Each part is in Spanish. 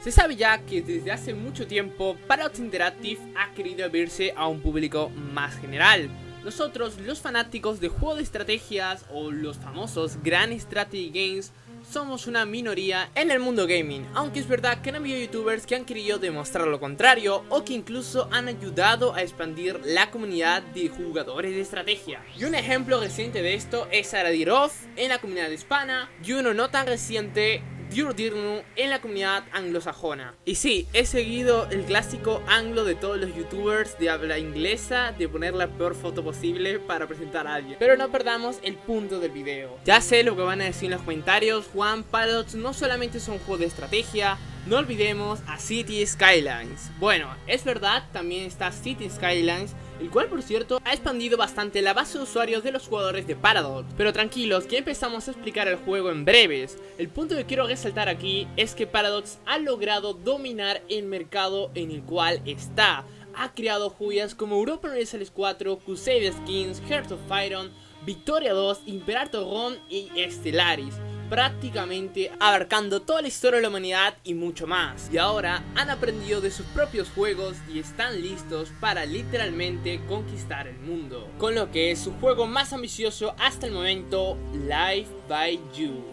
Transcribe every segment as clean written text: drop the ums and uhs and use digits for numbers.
Se sabe ya que desde hace mucho tiempo Paradox Interactive ha querido abrirse a un público más general. Nosotros, los fanáticos de juegos de estrategias o los famosos Grand Strategy Games, somos una minoría en el mundo gaming, aunque es verdad que han habido youtubers que han querido demostrar lo contrario o que incluso han ayudado a expandir la comunidad de jugadores de estrategia. Y un ejemplo reciente de esto es Aradirov en la comunidad hispana y uno no tan reciente, Dirnu, en la comunidad anglosajona. Y sí, he seguido el clásico anglo de todos los youtubers de habla inglesa de poner la peor foto posible para presentar a alguien. Pero no perdamos el punto del video. Ya sé lo que van a decir en los comentarios. Juan, Paradox no solamente son juegos de estrategia, no olvidemos a City Skylines. Bueno, es verdad, también está City Skylines, el cual por cierto ha expandido bastante la base de usuarios de los jugadores de Paradox. Pero tranquilos, que empezamos a explicar el juego en breves. El punto que quiero resaltar aquí es que Paradox ha logrado dominar el mercado en el cual está. Ha creado joyas como Europa Universalis 4, Crusader Kings, Hearts of Iron, Victoria 2, Imperator Ron y Stellaris, prácticamente abarcando toda la historia de la humanidad y mucho más. Y ahora han aprendido de sus propios juegos y están listos para literalmente conquistar el mundo, con lo que es su juego más ambicioso hasta el momento, Live by You.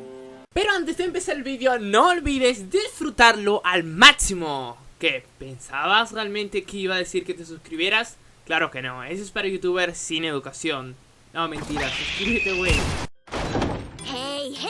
Pero antes de empezar el vídeo, no olvides disfrutarlo al máximo. ¿Qué? ¿Pensabas realmente que iba a decir que te suscribieras? Claro que no, eso es para youtubers sin educación. No, mentira, suscríbete, güey. Hey, hey.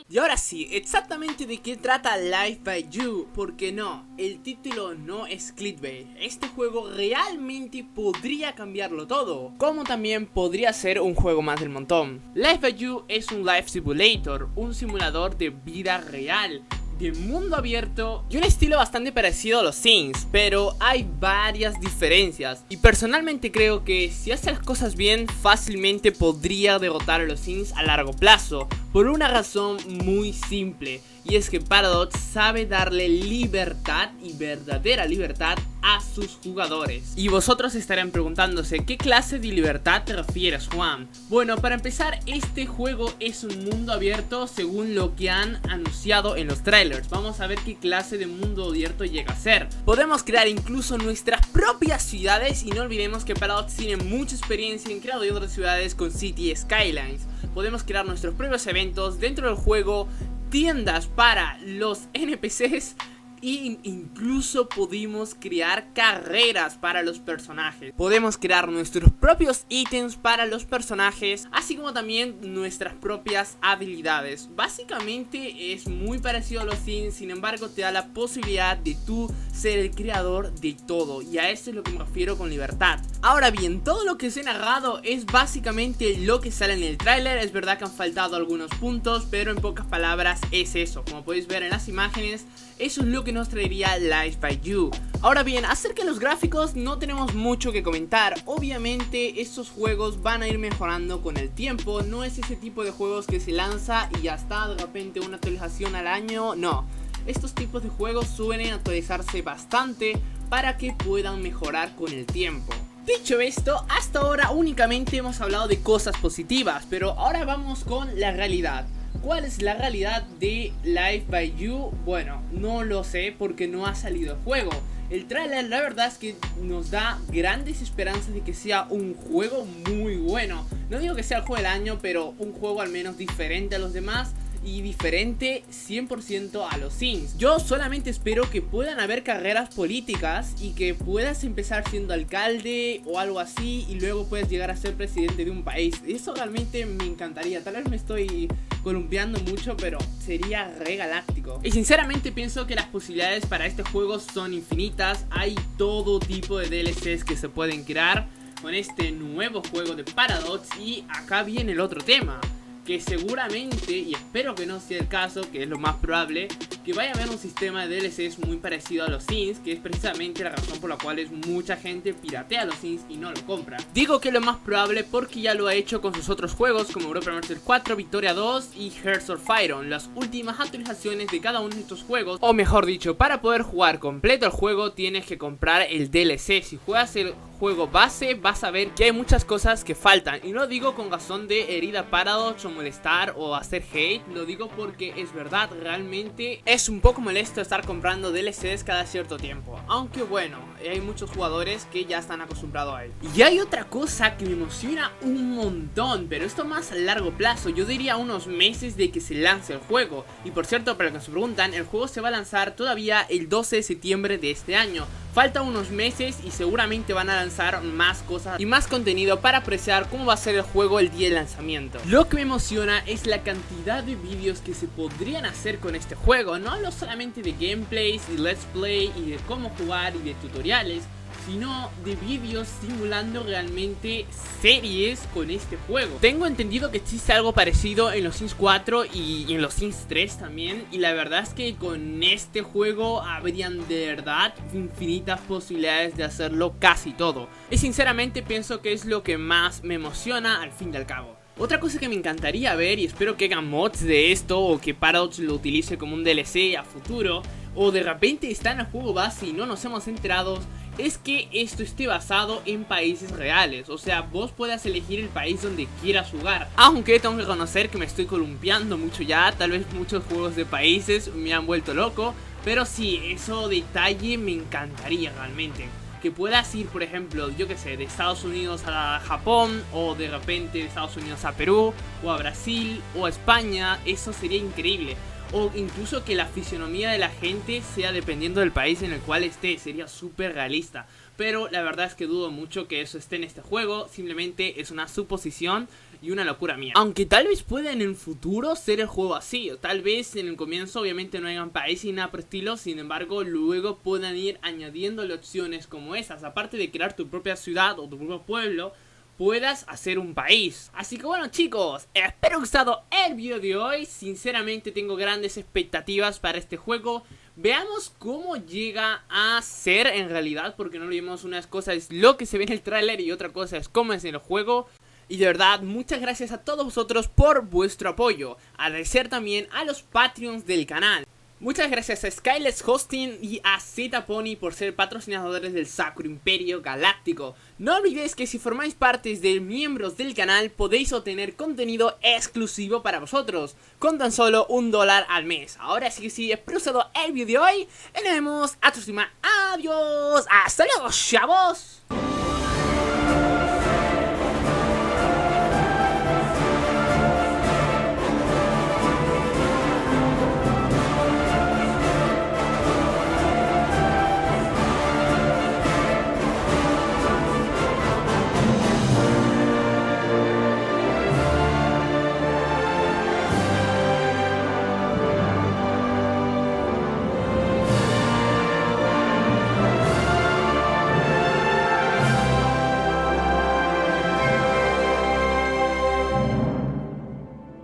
Y ahora sí, exactamente de qué trata Live by You, porque no, el título no es clickbait. Este juego realmente podría cambiarlo todo, como también podría ser un juego más del montón. Live by You es un life simulator, un simulador de vida real, de mundo abierto y un estilo bastante parecido a los Sims, pero hay varias diferencias y personalmente creo que si hace las cosas bien fácilmente podría derrotar a los Sims a largo plazo, por una razón muy simple, y es que Paradox sabe darle libertad y verdadera libertad a sus jugadores. Y vosotros estarán preguntándose, ¿qué clase de libertad te refieres, Juan? Bueno, para empezar, este juego es un mundo abierto según lo que han anunciado en los trailers. Vamos a ver qué clase de mundo abierto llega a ser. Podemos crear incluso nuestras propias ciudades y no olvidemos que Paradox tiene mucha experiencia en crear otras ciudades con City Skylines. Podemos crear nuestros propios eventos dentro del juego, tiendas para los NPCs e incluso podemos crear carreras para los personajes. Podemos crear nuestros propios ítems para los personajes, así como también nuestras propias habilidades. Básicamente es muy parecido a los Sims, sin embargo te da la posibilidad de tú ser el creador de todo, y a eso es lo que me refiero con libertad. Ahora bien, todo lo que os he narrado es básicamente lo que sale en el tráiler. Es verdad que han faltado algunos puntos, pero en pocas palabras es eso. Como podéis ver en las imágenes, eso es lo que nos traería Live by You. Ahora bien, acerca de los gráficos no tenemos mucho que comentar. Obviamente estos juegos van a ir mejorando con el tiempo. No es ese tipo de juegos que se lanza y ya está, de repente una actualización al año. No, estos tipos de juegos suelen actualizarse bastante para que puedan mejorar con el tiempo. Dicho esto, hasta ahora únicamente hemos hablado de cosas positivas, pero ahora vamos con la realidad. ¿Cuál es la realidad de Live by You? Bueno, no lo sé porque no ha salido el juego. El trailer la verdad es que nos da grandes esperanzas de que sea un juego muy bueno. No digo que sea el juego del año, pero un juego al menos diferente a los demás y diferente 100% a los Sims. Yo solamente espero que puedan haber carreras políticas y que puedas empezar siendo alcalde o algo así y luego puedas llegar a ser presidente de un país. Eso realmente me encantaría. Tal vez me estoy columpiando mucho, pero sería re galáctico. Y sinceramente pienso que las posibilidades para este juego son infinitas. Hay todo tipo de DLCs que se pueden crear con este nuevo juego de Paradox. Y acá viene el otro tema, que seguramente, y espero que no sea el caso, que es lo más probable, que vaya a haber un sistema de DLCs muy parecido a los Sims, que es precisamente la razón por la cual mucha gente piratea los Sims y no lo compra. Digo que es lo más probable porque ya lo ha hecho con sus otros juegos como Europa Universalis 4, Victoria 2 y Hearts of Iron, las últimas actualizaciones de cada uno de estos juegos. O mejor dicho, para poder jugar completo el juego tienes que comprar el DLC. Si juegas el juego base vas a ver que hay muchas cosas que faltan. Y no lo digo con razón de herir a Paradox o molestar o hacer hate, lo digo porque es verdad, realmente es un poco molesto estar comprando DLCs cada cierto tiempo. Aunque bueno, hay muchos jugadores que ya están acostumbrados a ello. Y hay otra cosa que me emociona un montón, pero esto más a largo plazo, yo diría unos meses de que se lance el juego. Y por cierto, para los que se preguntan, el juego se va a lanzar todavía el 12 de septiembre de este año. Falta unos meses y seguramente van a lanzar más cosas y más contenido para apreciar cómo va a ser el juego el día de lanzamiento. Lo que me emociona es la cantidad de vídeos que se podrían hacer con este juego. No hablo solamente de gameplays y let's play y de cómo jugar y de tutoriales, sino de vídeos simulando realmente series con este juego. Tengo entendido que existe algo parecido en los Sims 4 y en los Sims 3 también, y la verdad es que con este juego habrían de verdad infinitas posibilidades de hacerlo casi todo. Y sinceramente pienso que es lo que más me emociona al fin y al cabo. Otra cosa que me encantaría ver, y espero que hagan mods de esto o que Paradox lo utilice como un DLC a futuro, o de repente está en el juego base y no nos hemos enterado, es que esto esté basado en países reales. O sea, vos puedas elegir el país donde quieras jugar. Aunque tengo que reconocer que me estoy columpiando mucho ya. Tal vez muchos juegos de países me han vuelto loco, pero sí, eso detalle me encantaría realmente. Que puedas ir, por ejemplo, yo que sé, de Estados Unidos a Japón, o de repente de Estados Unidos a Perú, o a Brasil, o a España. Eso sería increíble. O incluso que la fisionomía de la gente sea dependiendo del país en el cual esté. Sería súper realista. Pero la verdad es que dudo mucho que eso esté en este juego. Simplemente es una suposición y una locura mía. Aunque tal vez pueda en el futuro ser el juego así. O tal vez en el comienzo obviamente no hayan país y nada por estilo. Sin embargo luego puedan ir añadiéndole opciones como esas. Aparte de crear tu propia ciudad o tu propio pueblo, puedas hacer un país. Así que bueno chicos, espero que os haya gustado el video de hoy. Sinceramente tengo grandes expectativas para este juego. Veamos cómo llega a ser en realidad, porque no olvidemos, una cosa es lo que se ve en el tráiler y otra cosa es cómo es en el juego. Y de verdad, muchas gracias a todos vosotros por vuestro apoyo. Agradecer también a los Patreons del canal. Muchas gracias a Skyless Hosting y a ZPony por ser patrocinadores del Sacro Imperio Galáctico. No olvidéis que si formáis parte de miembros del canal podéis obtener contenido exclusivo para vosotros con tan solo $1 al mes. Ahora sí que sí, espero que os haya gustado el vídeo de hoy y nos vemos a la próxima. Adiós, hasta luego chavos.